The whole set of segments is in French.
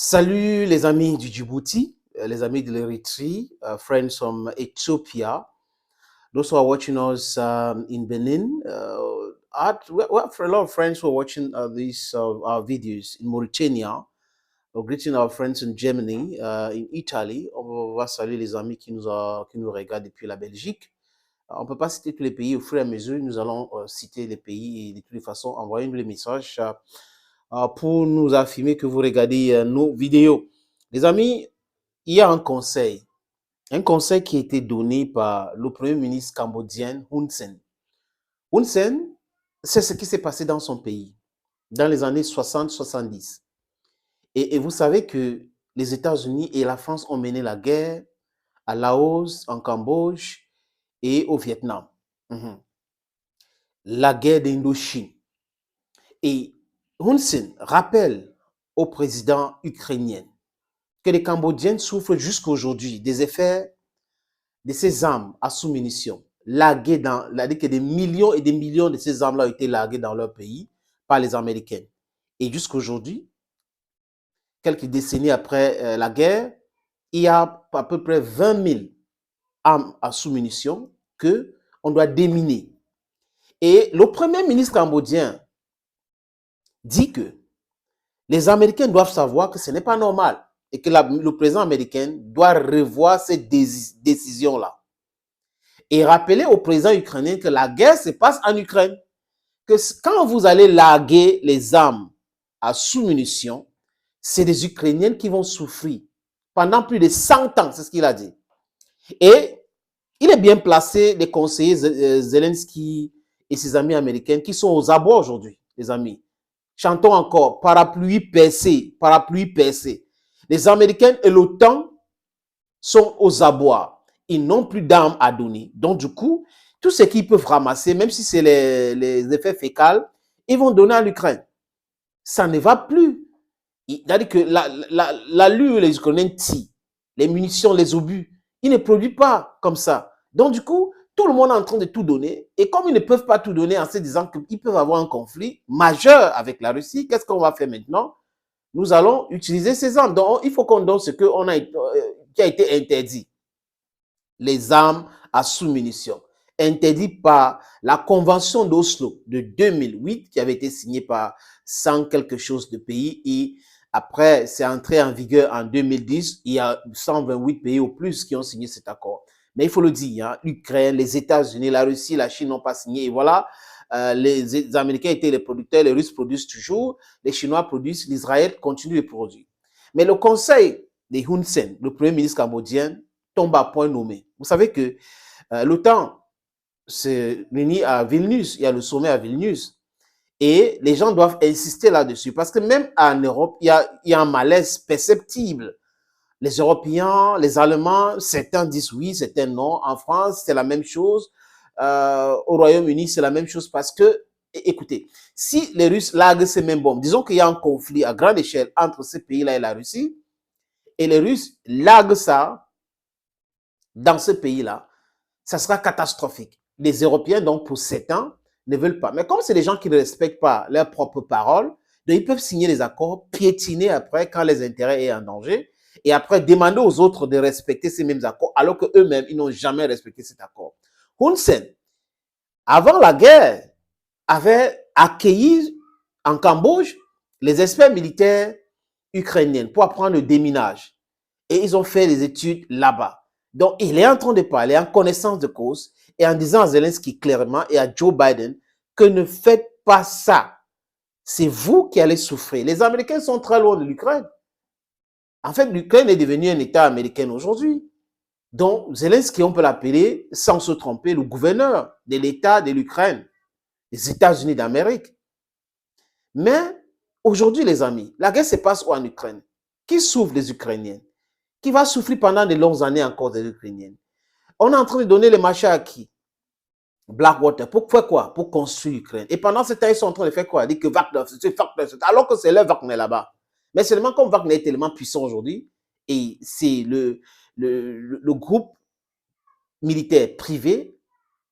Salut les amis du Djibouti, les amis de l'Eritrea, friends from Ethiopia, those who are watching us in Benin. We have a lot of friends who are watching these our videos in Mauritania. We're greeting our friends in Germany, in Italy. On va saluer les amis qui nous regardent depuis la Belgique. On ne peut pas citer tous les pays au fur et à mesure. Nous allons citer les pays et de toutes les façons, envoyez-nous les messages pour nous affirmer que vous regardez nos vidéos. Les amis, il y a un conseil qui a été donné par le premier ministre cambodgien Hun Sen. Hun Sen, c'est ce qui s'est passé dans son pays dans les années 60-70. Et vous savez que les États-Unis et la France ont mené la guerre à Laos, en Cambodge et au Vietnam. La guerre d'Indochine. Et Hun Sen rappelle au président ukrainien que les Cambodgiens souffrent jusqu'à aujourd'hui des effets de ces armes à sous-munitions larguées que des millions et des millions de ces armes-là ont été larguées dans leur pays par les Américains. Et jusqu'à aujourd'hui, quelques décennies après la guerre, il y a à peu près 20 000 armes à sous-munitions qu'on doit déminer. Et le premier ministre cambodgien dit que les Américains doivent savoir que ce n'est pas normal et que le président américain doit revoir ces décisions-là. Et rappeler au président ukrainien que la guerre se passe en Ukraine. Que quand vous allez larguer les armes à sous-munitions, c'est les Ukrainiens qui vont souffrir pendant plus de 100 ans, c'est ce qu'il a dit. Et il est bien placé, les conseillers Zelensky et ses amis américains qui sont aux abois aujourd'hui, les amis. Chantons encore, parapluie percé, parapluie percé. Les Américains et l'OTAN sont aux abois. Ils n'ont plus d'armes à donner. Donc, du coup, tout ce qu'ils peuvent ramasser, même si c'est les effets fécals, ils vont donner à l'Ukraine. Ça ne va plus. C'est-à-dire que l'allure, les Ukrainiens tirent, les munitions, les obus, ils ne produisent pas comme ça. Donc, du coup, tout le monde est en train de tout donner. Et comme ils ne peuvent pas tout donner en se disant qu'ils peuvent avoir un conflit majeur avec la Russie, qu'est-ce qu'on va faire maintenant? Nous allons utiliser ces armes. Donc, il faut qu'on donne ce qui a été interdit. Les armes à sous-munitions. Interdit par la Convention d'Oslo de 2008 qui avait été signée par 100 quelque chose de pays et après, c'est entré en vigueur en 2010. Il y a 128 pays au plus qui ont signé cet accord. Mais il faut le dire, hein, l'Ukraine, les États-Unis, la Russie, la Chine n'ont pas signé. Et voilà, les Américains étaient les producteurs, les Russes produisent toujours, les Chinois produisent, l'Israël continue de produire. Mais le conseil de Hun Sen, le premier ministre cambodgien, tombe à point nommé. Vous savez que l'OTAN se réunit à Vilnius, il y a le sommet à Vilnius, et les gens doivent insister là-dessus, parce que même en Europe, il y a un malaise perceptible. Les Européens, les Allemands, certains disent oui, certains non. En France, c'est la même chose. Au Royaume-Uni, c'est la même chose parce que, écoutez, si les Russes larguent ces mêmes bombes, disons qu'il y a un conflit à grande échelle entre ces pays-là et la Russie, et les Russes larguent ça dans ce pays-là, ça sera catastrophique. Les Européens, donc, pour 7 ans, ne veulent pas. Mais comme c'est des gens qui ne respectent pas leurs propres paroles, donc ils peuvent signer les accords, piétiner après quand les intérêts sont en danger, et après demander aux autres de respecter ces mêmes accords, alors qu'eux-mêmes, ils n'ont jamais respecté cet accord. Hun Sen, avant la guerre, avait accueilli en Cambodge les experts militaires ukrainiens pour apprendre le déminage. Et ils ont fait des études là-bas. Donc, il est en train de parler en connaissance de cause et en disant à Zelensky clairement et à Joe Biden que ne faites pas ça. C'est vous qui allez souffrir. Les Américains sont très loin de l'Ukraine. En fait, l'Ukraine est devenue un État américain aujourd'hui. Donc, Zelensky, on peut l'appeler, sans se tromper, le gouverneur de l'État de l'Ukraine, des États-Unis d'Amérique. Mais aujourd'hui, les amis, la guerre se passe où en Ukraine? Qui souffre les Ukrainiens? Qui va souffrir pendant de longues années encore des Ukrainiens? On est en train de donner les marchés à qui? Blackwater. Pour faire quoi? Pour construire l'Ukraine. Et pendant ce temps, ils sont en train de faire quoi? Dire que Wagner, alors que c'est leur Wagner là-bas. Mais seulement comme Wagner est tellement puissant aujourd'hui, et c'est le groupe militaire privé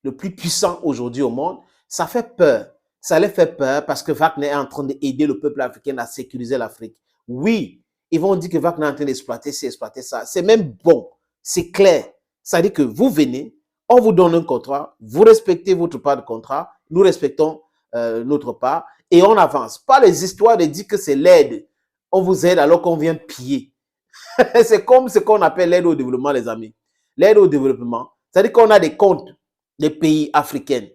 le plus puissant aujourd'hui au monde, ça fait peur. Ça les fait peur parce que Wagner est en train d'aider le peuple africain à sécuriser l'Afrique. Oui, Ils vont dire que Wagner est en train d'exploiter ci, exploiter ça. C'est même bon. C'est clair. Ça veut dire que vous venez, on vous donne un contrat, vous respectez votre part de contrat, nous respectons notre part et on avance. Pas les histoires de dire que c'est l'aide. On vous aide alors qu'on vient piller. C'est comme ce qu'on appelle l'aide au développement, les amis. L'aide au développement, c'est-à-dire qu'on a des comptes des pays africains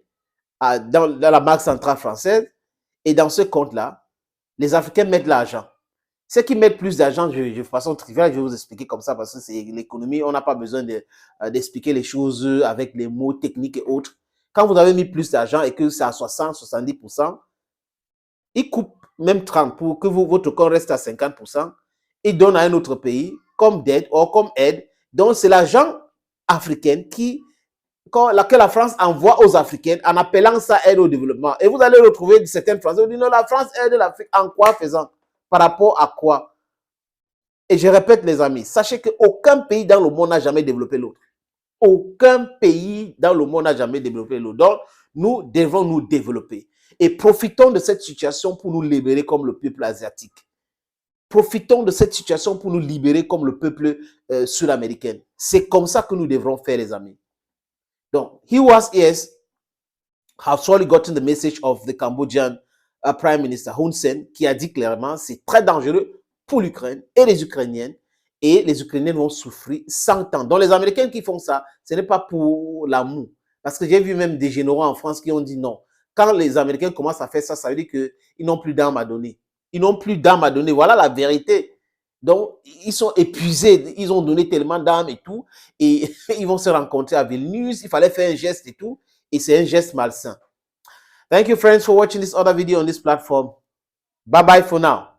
dans la Banque centrale française et dans ce compte-là, les Africains mettent l'argent. Ceux qui mettent plus d'argent, de façon triviale, je vais vous expliquer comme ça parce que c'est l'économie, on n'a pas besoin d'expliquer les choses avec les mots techniques et autres. Quand vous avez mis plus d'argent et que c'est à 60, 70%, ils coupent même 30 pour que votre compte reste à 50%, ils donnent à un autre pays comme dette ou comme aide. Donc, c'est l'argent africain que la France envoie aux Africains en appelant ça aide au développement. Et vous allez retrouver certaines Français qui disent non, la France aide l'Afrique en quoi faisant? Par rapport à quoi? Et je répète, les amis, sachez qu'aucun pays dans le monde n'a jamais développé l'autre. Aucun pays dans le monde n'a jamais développé l'autre. Donc, nous devons nous développer. Et profitons de cette situation pour nous libérer comme le peuple asiatique. Profitons de cette situation pour nous libérer comme le peuple sud-américain. C'est comme ça que nous devrons faire, les amis. Donc, he was, yes, have surely gotten the message of the Cambodian Prime Minister Hun Sen, qui a dit clairement c'est très dangereux pour l'Ukraine et les Ukrainiennes, et les Ukrainiens vont souffrir 100 ans. Donc, les Américains qui font ça, ce n'est pas pour l'amour. Parce que j'ai vu même des généraux en France qui ont dit non. Quand les Américains commencent à faire ça, ça veut dire qu'ils n'ont plus d'armes à donner. Ils n'ont plus d'armes à donner. Voilà la vérité. Donc, ils sont épuisés. Ils ont donné tellement d'armes et tout. Et ils vont se rencontrer à Vilnius. Il fallait faire un geste et tout. Et c'est un geste malsain. Thank you, friends, for watching this other video on this platform. Bye-bye for now.